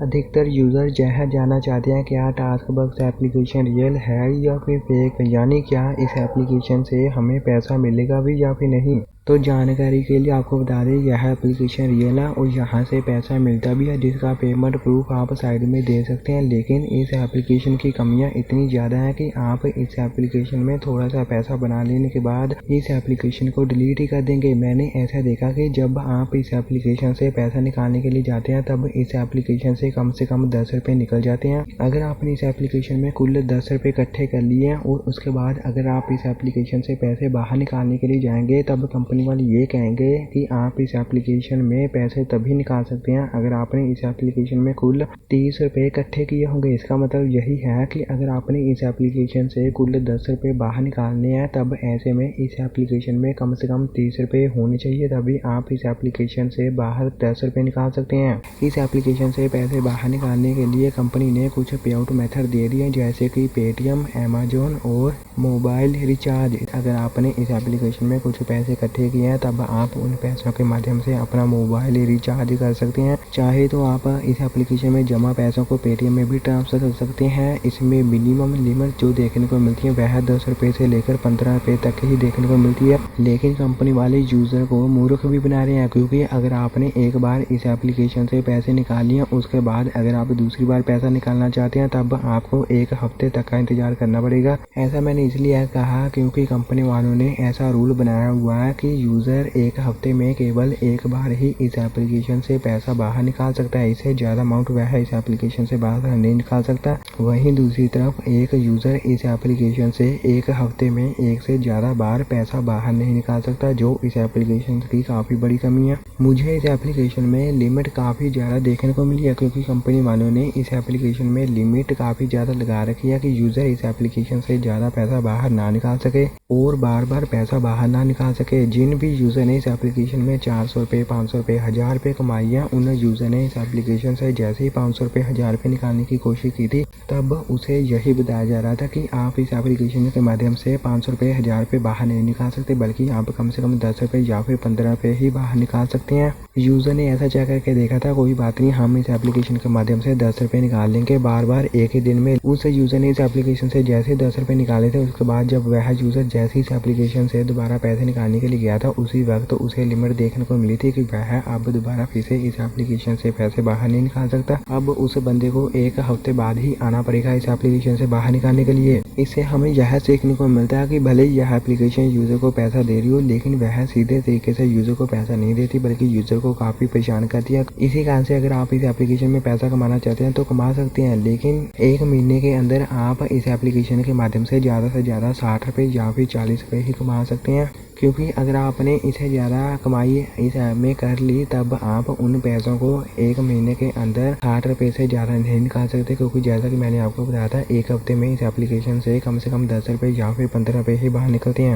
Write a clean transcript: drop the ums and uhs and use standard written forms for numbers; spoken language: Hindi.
अधिकतर यूजर यह जानना चाहते हैं क्या टास्कबक्स एप्लीकेशन रियल है या फिर फेक, यानी क्या इस एप्लीकेशन से हमें पैसा मिलेगा भी या फिर नहीं। तो जानकारी के लिए आपको बता दें यह एप्लीकेशन रियल है और यहाँ से पैसा मिलता भी है, जिसका पेमेंट प्रूफ आप साइड में दे सकते हैं। लेकिन इस एप्लीकेशन की कमियाँ इतनी ज़्यादा है कि आप इस एप्लीकेशन में थोड़ा सा पैसा बना लेने के बाद इस एप्लीकेशन को डिलीट ही कर देंगे। मैंने ऐसा देखा कि जब आप इस एप्लीकेशन से पैसा निकालने के लिए जाते हैं तब इस एप्लीकेशन से कम 10 रुपये निकल जाते हैं। अगर आपने इस एप्लीकेशन में कुल 10 रुपये इकट्ठे कर लिए हैं और उसके बाद अगर आप इस एप्लीकेशन से पैसे बाहर निकालने के लिए जाएंगे तब कंपनी वाले ये कहेंगे कि आप इस एप्लीकेशन में पैसे तभी निकाल सकते हैं अगर आपने इस एप्लीकेशन में कुल 30 रुपये इकट्ठे किए होंगे। इसका मतलब यही है कि अगर आपने इस एप्लीकेशन से कुल 10 रुपये बाहर निकालने हैं तब ऐसे में इस एप्लीकेशन में कम से कम 30 रुपये होने चाहिए, तभी आप इस एप्लीकेशन से बाहर 10 रुपये निकाल सकते हैं। इस एप्लीकेशन से पैसे बाहर निकालने के लिए कंपनी ने कुछ पे आउट मेथड दे दिए हैं, जैसे कि पेटीएम, अमेजोन और मोबाइल रिचार्ज। अगर आपने इस एप्लीकेशन में कुछ पैसे इकट्ठे किए हैं तब आप उन पैसों के माध्यम से अपना मोबाइल रिचार्ज कर सकते हैं। चाहे तो आप इस एप्लीकेशन में जमा पैसों को पेटीएम में भी ट्रांसफर कर सकते हैं। इसमें मिनिमम लिमिट जो देखने को मिलती है वह 10 रुपये से लेकर 15 रुपये तक ही देखने को मिलती है। लेकिन कंपनी वाले यूजर को मूर्ख भी बना रहे हैं, क्योंकि अगर आपने एक बार इस एप्लीकेशन से पैसे निकाल लिए उसके बाद अगर आप दूसरी बार पैसा निकालना चाहते हैं तब आपको 1 हफ्ते तक का इंतजार करना पड़ेगा। ऐसा मैंने इसलिए कहा क्योंकि कंपनी वालों ने ऐसा रूल बनाया हुआ है कि यूजर 1 हफ्ते में केवल एक बार ही इस एप्लीकेशन से पैसा बाहर निकाल सकता है। इससे ज्यादा अमाउंट वह इस एप्लीकेशन से बाहर नहीं निकाल सकता। वहीं दूसरी तरफ एक यूजर इस एप्लीकेशन से 1 हफ्ते में 1 से ज्यादा बार पैसा बाहर नहीं निकाल सकता, जो इस एप्लीकेशन की काफी बड़ी कमी है। मुझे इस एप्लीकेशन में लिमिट काफी ज्यादा देखने को मिली है, क्योंकि कंपनी वालों ने इस एप्लीकेशन में लिमिट काफी ज्यादा लगा रखी है कि यूजर इस एप्लीकेशन से ज्यादा पैसा बाहर ना निकाल सके और बार बार पैसा बाहर ना निकाल सके। जिन भी यूजर ने इस एप्लीकेशन में 400 रुपये, 500 रुपये, 1000 रुपये कमाई है, उन यूजर ने इस एप्लीकेशन से जैसे ही 500 रुपये, 1000 रुपये निकालने की कोशिश की थी तब उसे यही बताया जा रहा था कि आप इस एप्लीकेशन के माध्यम से 500 रुपये, 1000 रुपये बाहर नहीं निकाल सकते, बल्कि आप कम से कम 10 रुपये या फिर 15 रुपये ही बाहर निकाल सकते हैं। यूजर ने ऐसा चेक करके देखा था, कोई बात नहीं, हम इस एप्लीकेशन के माध्यम से 10 रुपये निकाल लेंगे बार बार एक ही दिन में। उस यूजर ने इस एप्लीकेशन से जैसे 10 रुपये निकाले थे उसके बाद जब वह यूजर जैसे इस एप्लीकेशन से दोबारा पैसे निकालने के लिए गया था उसी वक्त उसे लिमिट देखने को मिली थी कि वह अब दोबारा फिर से इस एप्लीकेशन से पैसे बाहर नहीं निकाल सकता। अब उस बंदे को 1 हफ्ते बाद ही आना पड़ेगा इस एप्लीकेशन से बाहर निकालने के लिए। इससे हमें यह सीखने को मिलता है कि भले यह एप्लीकेशन यूजर को पैसा दे रही हो, लेकिन वह सीधे तरीके से यूजर को पैसा नहीं देती, बल्कि यूजर को काफी परेशान करती है। इसी कारण से अगर आप इस एप्लीकेशन में पैसा कमाना चाहते हैं तो कमा सकते हैं, लेकिन 1 महीने के अंदर आप इस एप्लीकेशन के माध्यम से ज्यादा 60 रुपये या फिर 40 रुपये ही कमा सकते हैं। क्योंकि अगर आपने इसे ज़्यादा कमाई इस ऐप में कर ली तब आप उन पैसों को 1 महीने के अंदर 60 रुपये से ज़्यादा नहीं निकाल सकते, क्योंकि जैसा कि मैंने आपको बताया था 1 हफ्ते में इस एप्लीकेशन से कम 10 रुपये या फिर 15 रुपये ही बाहर निकलते हैं।